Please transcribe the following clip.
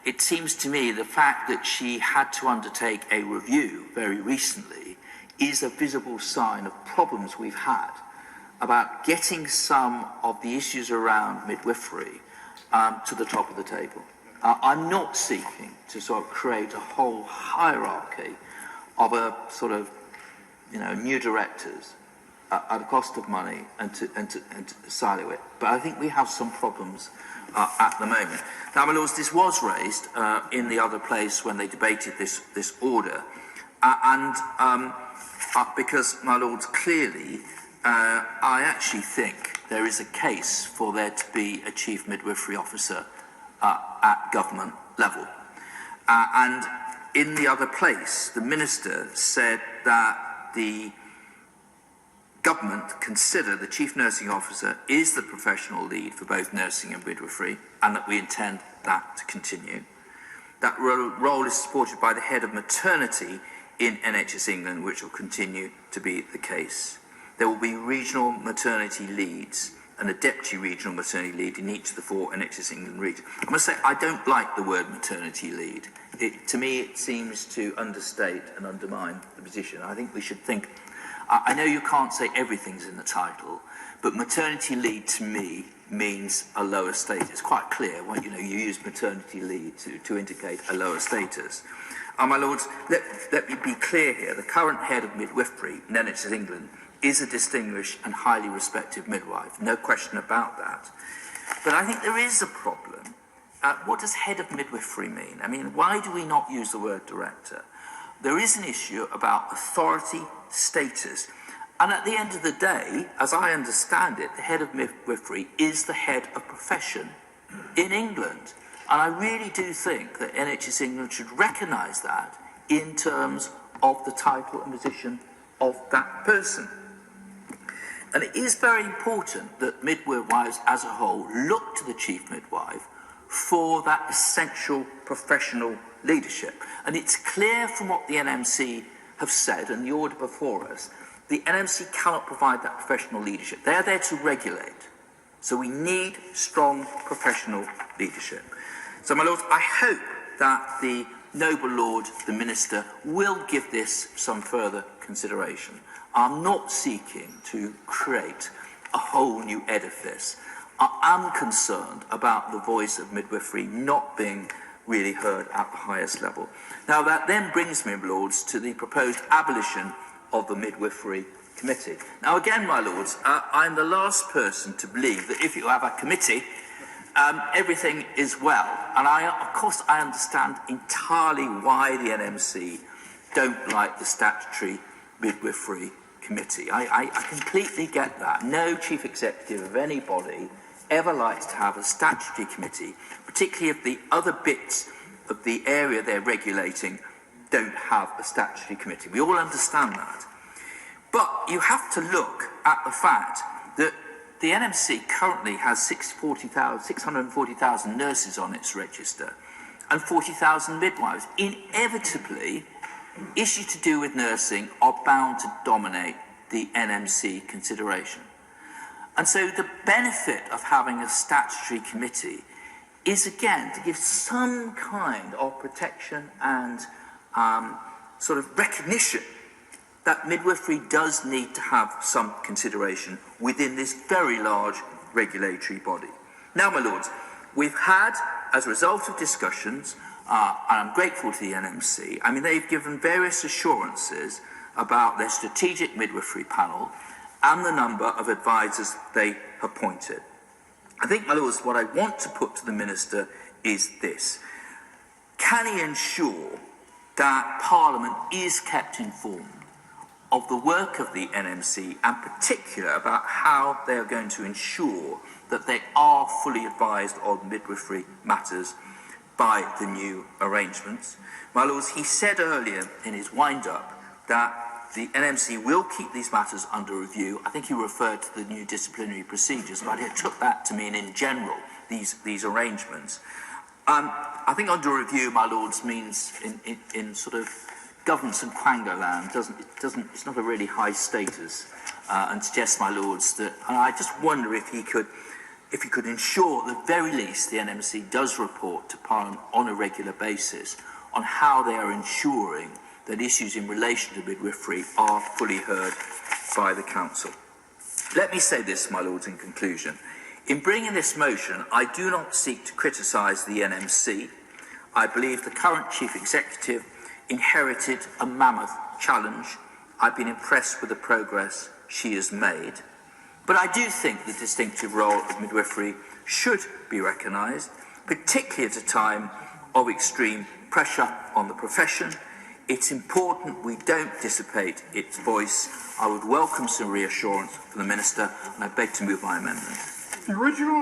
it seems to me the fact that she had to undertake a review very recently is a visible sign of problems we've had about getting some of the issues around midwifery to the top of the table. I'm not seeking to sort of create a whole hierarchy of a sort of, new directors at a cost of money and to silo it. But I think we have some problems at the moment. Now, my lords, this was raised in the other place when they debated this order, because, my lords, clearly, I actually think there is a case for there to be a chief midwifery officer at government level. And in the other place, the minister said that the government consider the chief nursing officer is the professional lead for both nursing and midwifery, and that we intend that to continue. That role is supported by the head of maternity in NHS England, which will continue to be the case. There will be regional maternity leads and a deputy regional maternity lead in each of the 4 NHS England regions. I must say, I don't like the word maternity lead. To me, it seems to understate and undermine the position. I think we should think, I know you can't say everything's in the title, but maternity lead to me means a lower status. It's quite clear when you use maternity lead to indicate a lower status. My lords, let me be clear here. The current head of midwifery in NHS England is a distinguished and highly respected midwife, no question about that. But I think there is a problem. What does head of midwifery mean? I mean, why do we not use the word director? There is an issue about authority, status, and at the end of the day, as I understand it, the head of midwifery is the head of profession in England. And I really do think that NHS England should recognise that in terms of the title and position of that person. And it is very important that midwives as a whole look to the chief midwife for that essential professional leadership. And it's clear from what the NMC have said and the order before us, the NMC cannot provide that professional leadership. They're there to regulate. So we need strong professional leadership. So, my lords, I hope that the noble lord, the minister, will give this some further consideration. I'm not seeking to create a whole new edifice. I am concerned about the voice of midwifery not being really heard at the highest level. Now, that then brings me, my lords, to the proposed abolition of the Midwifery Committee. Now, again, my lords, I'm the last person to believe that if you have a committee, everything is well. And of course, I understand entirely why the NMC don't like the statutory Midwifery Committee. I completely get that. No chief executive of any body ever likes to have a statutory committee, particularly if the other bits of the area they're regulating don't have a statutory committee. We all understand that. But you have to look at the fact that the NMC currently has 640,000 nurses on its register and 40,000 midwives. Inevitably, issues to do with nursing are bound to dominate the NMC consideration. And so the benefit of having a statutory committee is, again, to give some kind of protection and sort of recognition that midwifery does need to have some consideration within this very large regulatory body. Now, my lords, we've had, as a result of discussions, and I'm grateful to the NMC, I mean, they've given various assurances about their strategic midwifery panel and the number of advisors they have appointed. I think, my lords, what I want to put to the minister is this. Can he ensure that Parliament is kept informed of the work of the NMC, and particular about how they are going to ensure that they are fully advised on midwifery matters by the new arrangements? My lords, he said earlier in his wind-up that the NMC will keep these matters under review. I think he referred to the new disciplinary procedures, but he took that to mean in general these arrangements. I think under review, my lords, means in sort of governance and quango land. It's not a really high status, and suggests, my lords, that, and I just wonder if he could if you could ensure at the very least the NMC does report to Parliament on a regular basis on how they are ensuring that issues in relation to midwifery are fully heard by the Council. Let me say this, my Lords, in conclusion. In bringing this motion, I do not seek to criticise the NMC. I believe the current Chief Executive inherited a mammoth challenge. I've been impressed with the progress she has made. But I do think the distinctive role of midwifery should be recognised, particularly at a time of extreme pressure on the profession. It's important we don't dissipate its voice. I would welcome some reassurance from the Minister, and I beg to move my amendment. The original